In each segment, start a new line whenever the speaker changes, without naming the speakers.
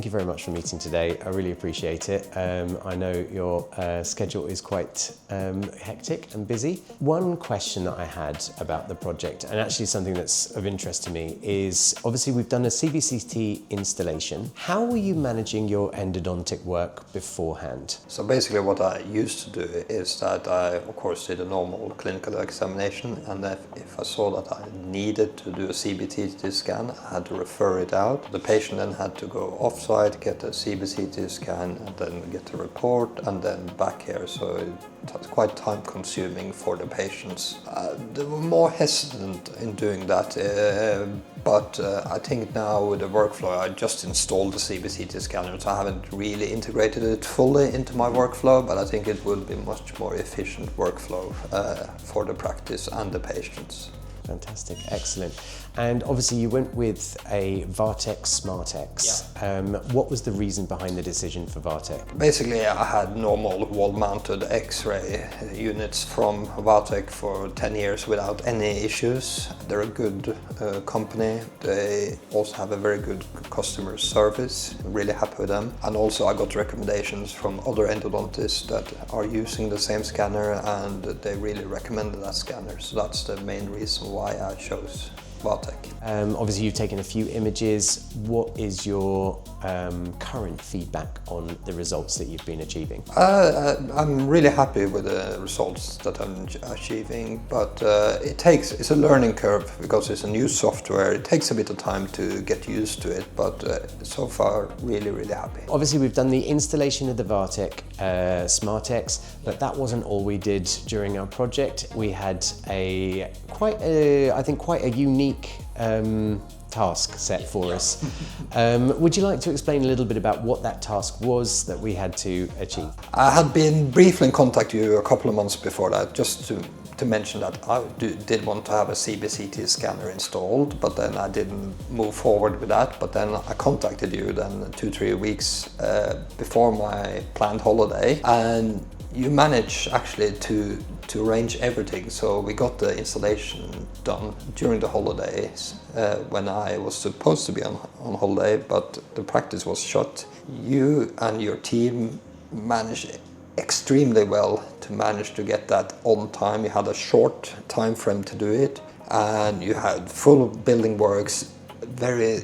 thank you very much for meeting today. I really appreciate it. I know your schedule is quite hectic and busy. One question that I had about the project, and actually something that's of interest to me, is obviously we've done a CBCT installation. How were you managing your endodontic work beforehand?
So basically what I used to do is that I of course did a normal clinical examination, and if I saw that I needed to do a CBCT scan, I had to refer it out. The patient then had to go offsite, get a CBCT scan, and then get a report, and then back here. So it was quite time consuming for the patients. They were more hesitant in doing that, but I think now with the workflow, I just installed the CBCT scanner, so I haven't really integrated it fully into my workflow, but I think it will be much more efficient workflow for the practice and the patients.
Fantastic, excellent. And obviously you went with a Vartec SmartX. Yeah. What was the reason behind the decision for Vartec?
Basically I had normal wall-mounted X-ray units from Vartec for 10 years without any issues. They're a good company. They also have a very good customer service. I'm really happy with them. And also I got recommendations from other endodontists that are using the same scanner, and they really recommended that scanner. So that's the main reason why I chose Vartec.
Obviously you've taken a few images. What is your current feedback on the results that you've been achieving?
I'm really happy with the results that I'm achieving, but it's a learning curve because it's a new software. It takes a bit of time to get used to it, but so far really happy.
Obviously we've done the installation of the Vartec SmartX, but that wasn't all we did during our project. We had quite a unique task set for us. Would you like to explain a little bit about what that task was that we had to achieve?
I had been briefly in contact with you a couple of months before that, just to mention that I did want to have a CBCT scanner installed, but then I didn't move forward with that. But then I contacted you then 2-3 weeks before my planned holiday, and you managed actually to arrange everything. So we got the installation done during the holidays when I was supposed to be on holiday, but the practice was shut. You and your team managed extremely well to manage to get that on time. You had a short time frame to do it, and you had full building works, very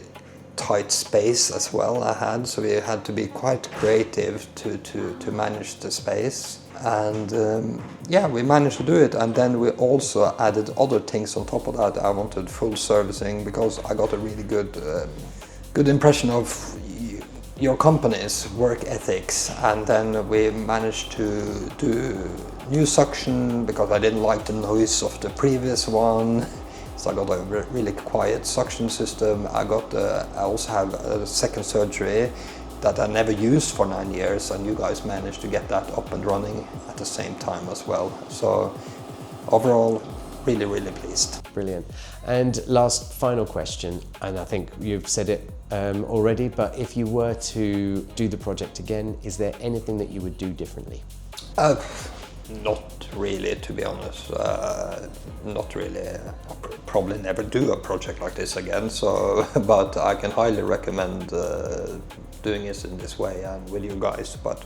tight space as well I had, so we had to be quite creative to manage the space. And yeah, we managed to do it, and then we also added other things on top of that. I wanted full servicing because I got a really good impression of your company's work ethics, and then we managed to do new suction because I didn't like the noise of the previous one. So I got a really quiet suction system. I also have a second surgery that I never used for 9 years, and you guys managed to get that up and running at the same time as well. So overall, really pleased.
Brilliant. And last final question, and I think you've said it already, but if you were to do the project again, is there anything that you would do differently?
Not really, to be honest. Not really. I'll probably never do a project like this again. So, but I can highly recommend doing it in this way and with you guys. But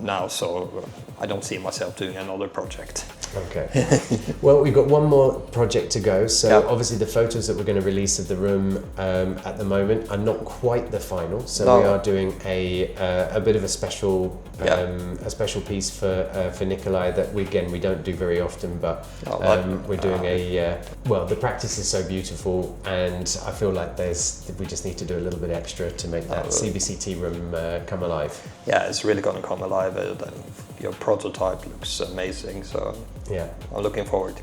now, so I don't see myself doing another project.
Okay. Well, we've got one more project to go. So
yeah.
Obviously the photos that we're going to release of the room at the moment are not quite the final. So
no.
We are doing a bit of a special piece for Nicolai that we don't do very often, but we're doing the practice is so beautiful, and I feel like we just need to do a little bit extra to make that CBCT room come alive.
Yeah, it's really going to come alive. Your prototype looks amazing, so yeah, I'm looking forward.